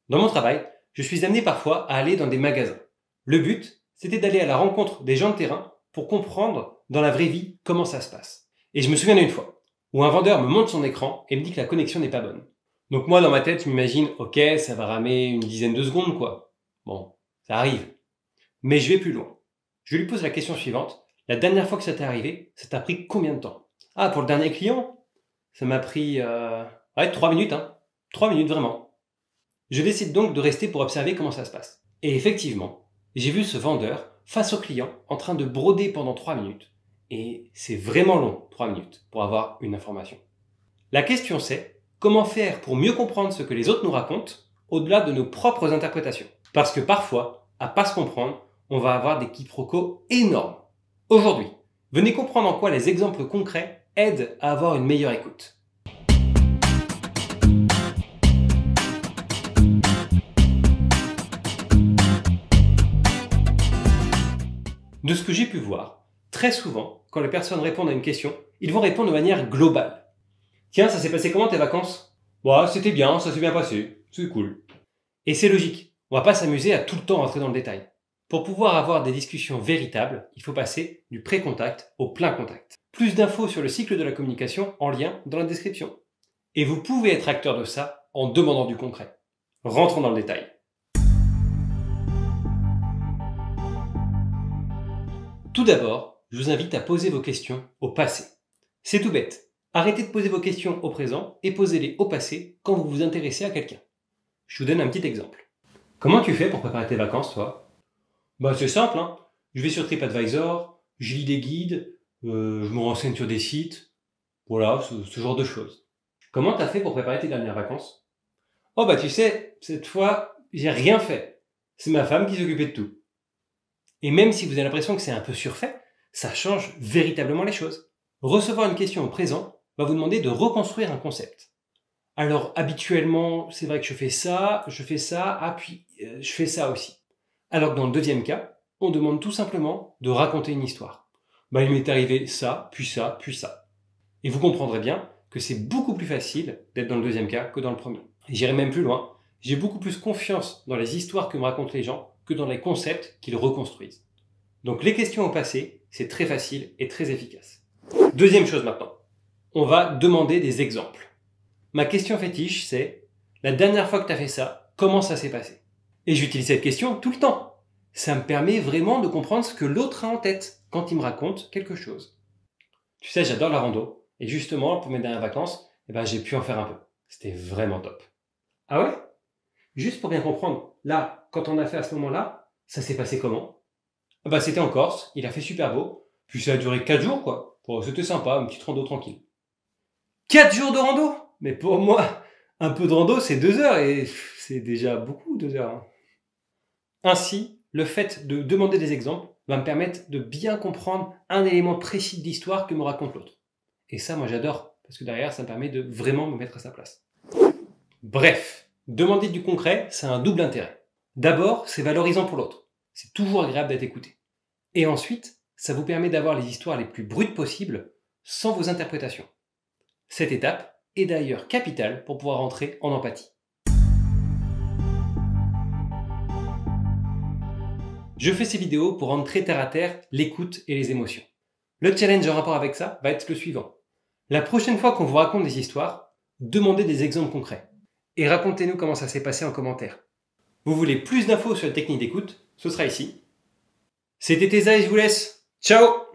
Dans mon travail, je suis amené parfois à aller dans des magasins. Le but, c'était d'aller à la rencontre des gens de terrain pour comprendre dans la vraie vie comment ça se passe. Et je me souviens d'une fois où un vendeur me montre son écran et me dit que la connexion n'est pas bonne. Donc moi dans ma tête, je m'imagine, ok, ça va ramer une dizaine de secondes quoi. Bon, ça arrive. Mais je vais plus loin. Je lui pose la question suivante. La dernière fois que ça t'est arrivé, ça t'a pris combien de temps? Ah, pour le dernier client, ça m'a pris 3 minutes, hein. 3 minutes vraiment. Je décide donc de rester pour observer comment ça se passe. Et effectivement, j'ai vu ce vendeur face au client en train de broder pendant 3 minutes. Et c'est vraiment long, 3 minutes, pour avoir une information. La question c'est, comment faire pour mieux comprendre ce que les autres nous racontent, au-delà de nos propres interprétations? Parce que parfois, à pas se comprendre, on va avoir des quiproquos énormes. Aujourd'hui, venez comprendre en quoi les exemples concrets aident à avoir une meilleure écoute. De ce que j'ai pu voir, très souvent, quand les personnes répondent à une question, ils vont répondre de manière globale. Tiens, ça s'est passé comment tes vacances? Bah, c'était bien, ça s'est bien passé, c'est cool. Et c'est logique, on va pas s'amuser à tout le temps rentrer dans le détail. Pour pouvoir avoir des discussions véritables, il faut passer du pré-contact au plein contact. Plus d'infos sur le cycle de la communication en lien dans la description. Et vous pouvez être acteur de ça en demandant du concret. Rentrons dans le détail. Tout d'abord, je vous invite à poser vos questions au passé. C'est tout bête. Arrêtez de poser vos questions au présent et posez-les au passé quand vous vous intéressez à quelqu'un. Je vous donne un petit exemple. Comment tu fais pour préparer tes vacances, toi? Bah c'est simple, hein. Je vais sur TripAdvisor, je lis des guides, je me renseigne sur des sites, voilà, ce genre de choses. Comment t'as fait pour préparer tes dernières vacances? Oh bah tu sais, cette fois, j'ai rien fait. C'est ma femme qui s'occupait de tout. Et même si vous avez l'impression que c'est un peu surfait, ça change véritablement les choses. Recevoir une question au présent va vous demander de reconstruire un concept. Alors habituellement, c'est vrai que je fais ça, ah puis je fais ça aussi. Alors que dans le deuxième cas, on demande tout simplement de raconter une histoire. Bah il m'est arrivé ça, puis ça, puis ça. Et vous comprendrez bien que c'est beaucoup plus facile d'être dans le deuxième cas que dans le premier. Et j'irai même plus loin, j'ai beaucoup plus confiance dans les histoires que me racontent les gens que dans les concepts qu'ils reconstruisent. Donc les questions au passé, c'est très facile et très efficace. Deuxième chose maintenant, on va demander des exemples. Ma question fétiche, c'est « La dernière fois que tu as fait ça, comment ça s'est passé ?» Et j'utilise cette question tout le temps. Ça me permet vraiment de comprendre ce que l'autre a en tête quand il me raconte quelque chose. Tu sais, j'adore la rando. Et justement, pour mes dernières vacances, j'ai pu en faire un peu. C'était vraiment top. Ah ouais? Juste pour bien comprendre, là, quand on a fait à ce moment-là, ça s'est passé comment? C'était en Corse, il a fait super beau. Puis ça a duré 4 jours, quoi. Bon, c'était sympa, une petite rando tranquille. 4 jours de rando? Mais pour moi, un peu de rando, c'est 2 heures et c'est déjà beaucoup, 2 heures. Hein. Ainsi, le fait de demander des exemples va me permettre de bien comprendre un élément précis de l'histoire que me raconte l'autre. Et ça, moi, j'adore, parce que derrière, ça me permet de vraiment me mettre à sa place. Bref, demander du concret, c'est un double intérêt. D'abord, c'est valorisant pour l'autre. C'est toujours agréable d'être écouté. Et ensuite, ça vous permet d'avoir les histoires les plus brutes possibles, sans vos interprétations. Cette étape est d'ailleurs capitale pour pouvoir entrer en empathie. Je fais ces vidéos pour rendre très terre à terre l'écoute et les émotions. Le challenge en rapport avec ça va être le suivant. La prochaine fois qu'on vous raconte des histoires, demandez des exemples concrets. Et racontez-nous comment ça s'est passé en commentaire. Vous voulez plus d'infos sur la technique d'écoute? Ce sera ici. C'était Tesa et je vous laisse. Ciao!